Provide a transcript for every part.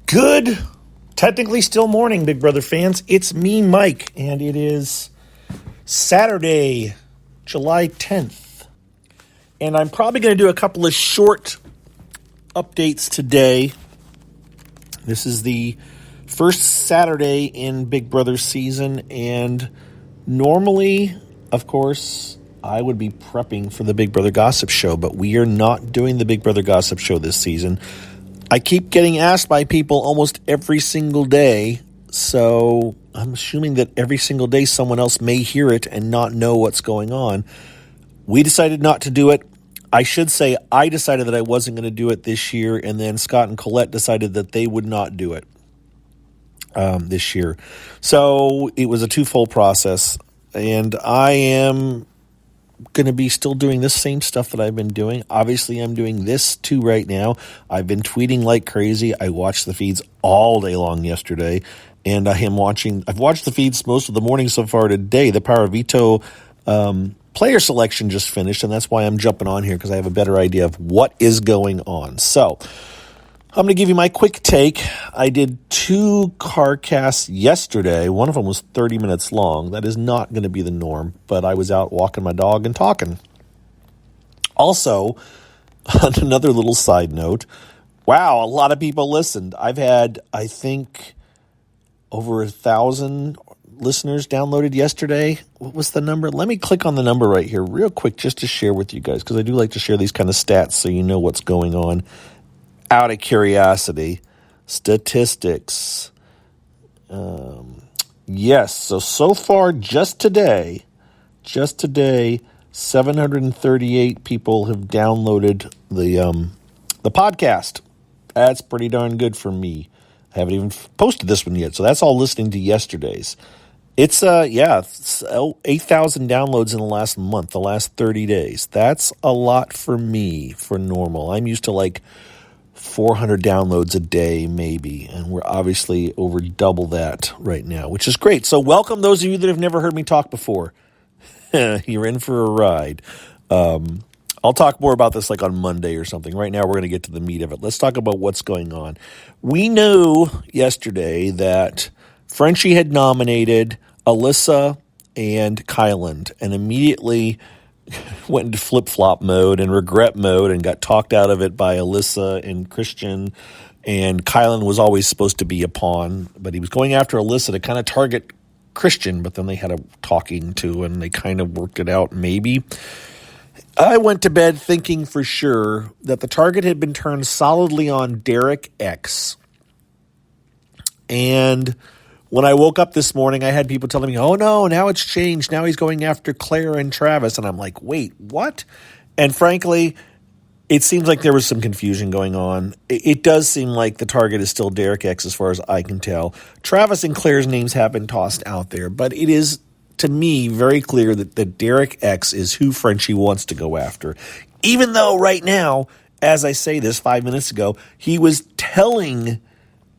Good, technically still morning, Big Brother fans. It's me, Mike, and it is Saturday, July 10th. And I'm probably going to do a couple of short updates today. This is the first Saturday in Big Brother season, and normally, of course, I would be prepping for the Big Brother Gossip Show, but we are not doing the Big Brother Gossip Show this season. I keep getting asked by people almost every single day, so I'm assuming that every single day someone else may hear it and not know what's going on. We decided not to do it. I should say I decided that I wasn't going to do it this year, and then Scott and Colette decided that they would not do it this year. So it was a twofold process, and I am going to be still doing this same stuff that I've been doing. Obviously, I'm doing this too right now. I've been tweeting like crazy. I watched the feeds all day long yesterday, and I've watched the feeds most of the morning so far today. The Power Veto player selection just finished, and that's why I'm jumping on here, because I have a better idea of what is going on. So I'm going to give you my quick take. I did 2 carcasts yesterday. One of them was 30 minutes long. That is not going to be the norm, but I was out walking my dog and talking. Also, on another little side note, wow, a lot of people listened. I've had, I think, over 1,000 listeners downloaded yesterday. What was the number? Let me click on the number right here real quick just to share with you guys, because I do like to share these kind of stats so you know what's going on. Out of curiosity, statistics. Yes, so far, just today, 738 people have downloaded the podcast. That's pretty darn good for me. I haven't even posted this one yet, so that's all listening to yesterday's. It's 8,000 downloads in the last month, the last 30 days. That's a lot for me, for normal. I'm used to like 400 downloads a day, maybe, and we're obviously over double that right now, which is great. So welcome those of you that have never heard me talk before. You're in for a ride. I'll talk more about this like on Monday or something. Right now, we're going to get to the meat of it. Let's talk about what's going on. We knew yesterday that Frenchie had nominated Alyssa and Kyland, and immediately went into flip-flop mode and regret mode and got talked out of it by Alyssa and Christian. And Kyland was always supposed to be a pawn, but he was going after Alyssa to kind of target Christian, but then they had a talking to, and they kind of worked it out maybe. I went to bed thinking for sure that the target had been turned solidly on Derek X. And when I woke up this morning, I had people telling me, oh no, now it's changed. Now he's going after Claire and Travis. And I'm like, wait, what? And frankly, it seems like there was some confusion going on. It does seem like the target is still Derek X as far as I can tell. Travis and Claire's names have been tossed out there, but it is, to me, very clear that Derek X is who Frenchie wants to go after. Even though right now, as I say this 5 minutes ago, he was telling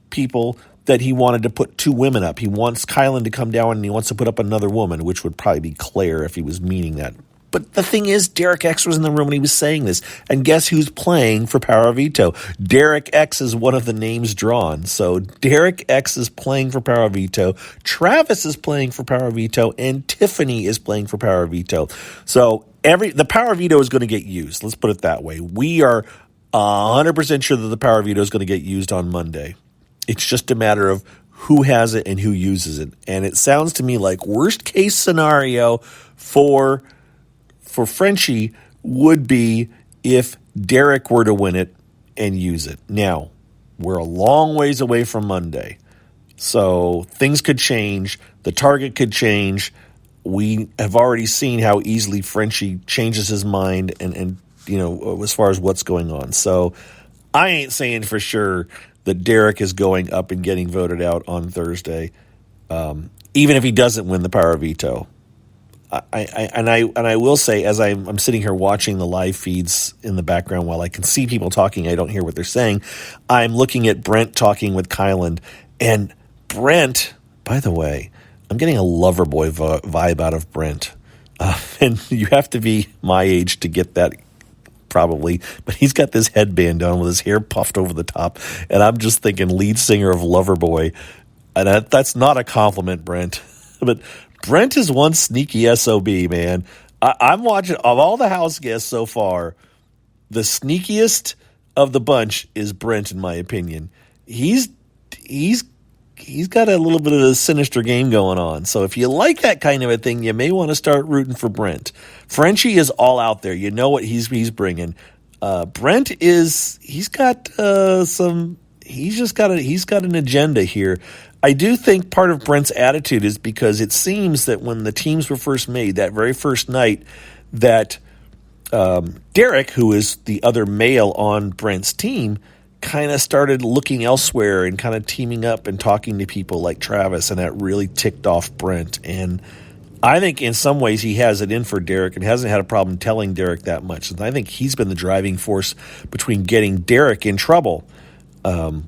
people that he wanted to put 2 women up. He wants Kyland to come down and he wants to put up another woman, which would probably be Claire if he was meaning that. But the thing is, Derek X was in the room when he was saying this. And guess who's playing for Power Veto? Derek X is one of the names drawn. So Derek X is playing for Power Veto. Travis is playing for Power Veto. And Tiffany is playing for Power Veto. So the Power Veto is going to get used. Let's put it that way. We are 100% sure that the Power Veto is going to get used on Monday. It's just a matter of who has it and who uses it. And it sounds to me like worst case scenario for Frenchie would be if Derek were to win it and use it. Now, we're a long ways away from Monday. So things could change. The target could change. We have already seen how easily Frenchie changes his mind and you know, as far as what's going on. So I ain't saying for sure that Derek is going up and getting voted out on Thursday, even if he doesn't win the Power Veto. I will say, as I'm sitting here watching the live feeds in the background while I can see people talking, I don't hear what they're saying. I'm looking at Brent talking with Kyland, and Brent, by the way, I'm getting a lover boy vibe out of Brent, and you have to be my age to get that probably, but he's got this headband on with his hair puffed over the top, and I'm just thinking lead singer of Loverboy, and that's not a compliment, Brent, but Brent is one sneaky SOB, man. I'm watching, of all the house guests so far, the sneakiest of the bunch is Brent, in my opinion. He's got a little bit of a sinister game going on. So if you like that kind of a thing, you may want to start rooting for Brent. Frenchie is all out there. You know what he's bringing. Brent he's got an agenda here. I do think part of Brent's attitude is because it seems that when the teams were first made, that very first night, that Derek, who is the other male on Brent's team, kind of started looking elsewhere and kind of teaming up and talking to people like Travis, and that really ticked off Brent. And I think in some ways he has it in for Derek and hasn't had a problem telling Derek that much. And I think he's been the driving force between getting Derek in trouble.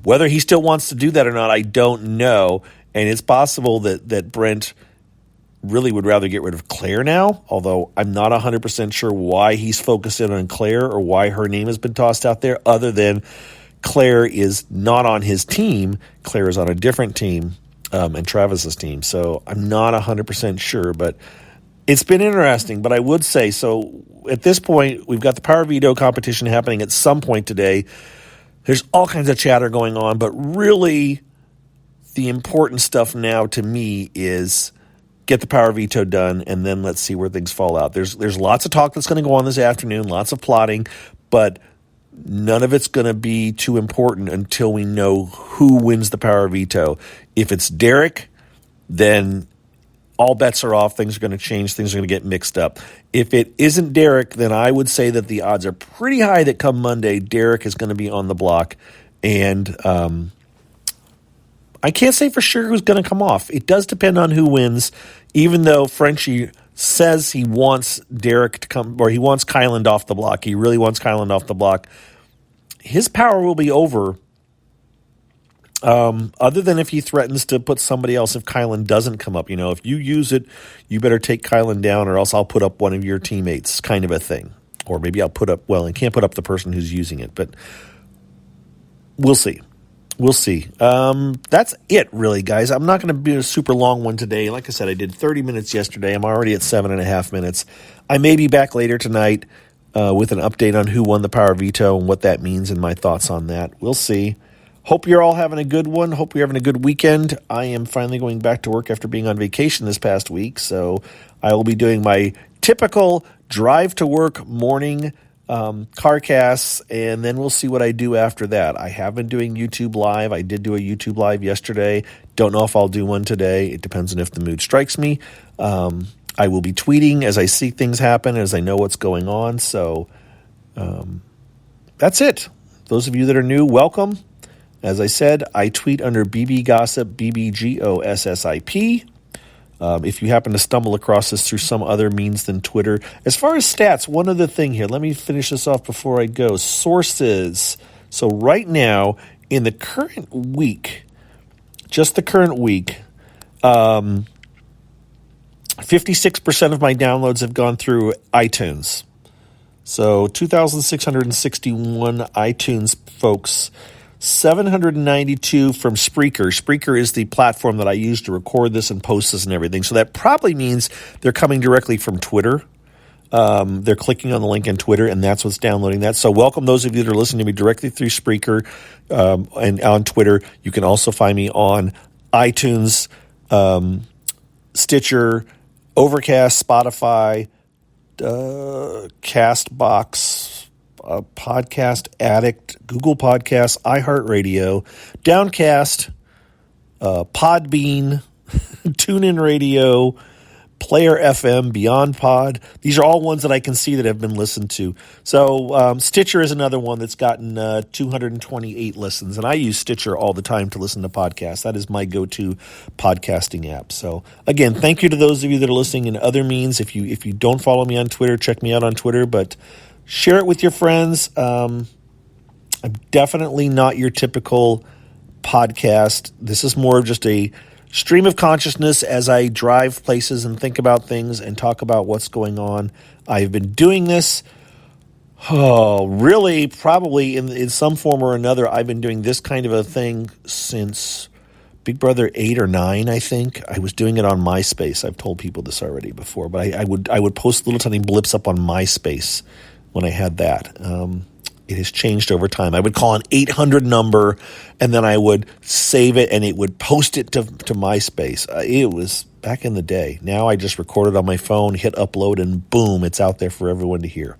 Whether he still wants to do that or not, I don't know. And it's possible that Brent really would rather get rid of Claire now, although I'm not 100% sure why he's focused in on Claire or why her name has been tossed out there, other than Claire is not on his team. Claire is on a different team, and Travis's team. So I'm not 100% sure, but it's been interesting. But I would say, so at this point, we've got the Power Veto competition happening at some point today. There's all kinds of chatter going on, but really the important stuff now to me is get the Power Veto done, and then let's see where things fall out. There's lots of talk that's going to go on this afternoon, lots of plotting, but none of it's going to be too important until we know who wins the Power Veto. If it's Derek, then all bets are off. Things are going to change. Things are going to get mixed up. If it isn't Derek, then I would say that the odds are pretty high that come Monday, Derek is going to be on the block. And I can't say for sure who's going to come off. It does depend on who wins, even though Frenchie says he wants Derek to come, or he wants Kyland off the block. He really wants Kyland off the block. His power will be over, other than if he threatens to put somebody else if Kyland doesn't come up. If you use it, you better take Kyland down, or else I'll put up one of your teammates, kind of a thing. Or maybe I'll put up, I can't put up the person who's using it, but we'll see. We'll see. That's it, really, guys. I'm not going to be a super long one today. Like I said, I did 30 minutes yesterday. I'm already at 7.5 minutes. I may be back later tonight with an update on who won the Power Veto and what that means and my thoughts on that. We'll see. Hope you're all having a good one. Hope you're having a good weekend. I am finally going back to work after being on vacation this past week, so I will be doing my typical drive to work morning carcasts, and then we'll see what I do after that. I have been doing YouTube Live. I did do a YouTube Live yesterday. Don't know if I'll do one today. It depends on if the mood strikes me. I will be tweeting as I see things happen, as I know what's going on. So that's it. Those of you that are new, welcome. As I said, I tweet under BB Gossip, BBGOSSIP. If you happen to stumble across this through some other means than Twitter. As far as stats, one other thing here. Let me finish this off before I go. Sources. So right now, in the current week, just the current week, 56% of my downloads have gone through iTunes. So 2,661 iTunes folks. 792 from Spreaker. Spreaker is the platform that I use to record this and post this and everything. So that probably means they're coming directly from Twitter. They're clicking on the link in Twitter, and that's what's downloading that. So welcome those of you that are listening to me directly through Spreaker and on Twitter. You can also find me on iTunes, Stitcher, Overcast, Spotify, Castbox, Podcast Addict, Google Podcasts, iHeartRadio, Downcast, Podbean, TuneIn Radio, Player FM, Beyond Pod. These are all ones that I can see that have been listened to. So Stitcher is another one that's gotten 228 listens, and I use Stitcher all the time to listen to podcasts. That is my go-to podcasting app. So again, thank you to those of you that are listening in other means. If you don't follow me on Twitter, check me out on Twitter, but share it with your friends. I'm definitely not your typical podcast. This is more of just a stream of consciousness as I drive places and think about things and talk about what's going on. I've been doing this Oh, really? Probably in some form or another. I've been doing this kind of a thing since Big Brother 8 or 9, I think. I was doing it on MySpace. I've told people this already before, but I would post little tiny blips up on MySpace when I had that. It has changed over time. I would call an 800 number, and then I would save it, and it would post it to MySpace. It was back in the day. Now I just record it on my phone, hit upload, and boom, it's out there for everyone to hear.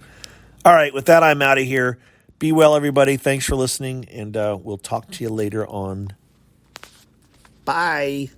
All right, with that, I'm out of here. Be well, everybody. Thanks for listening, and we'll talk to you later on. Bye.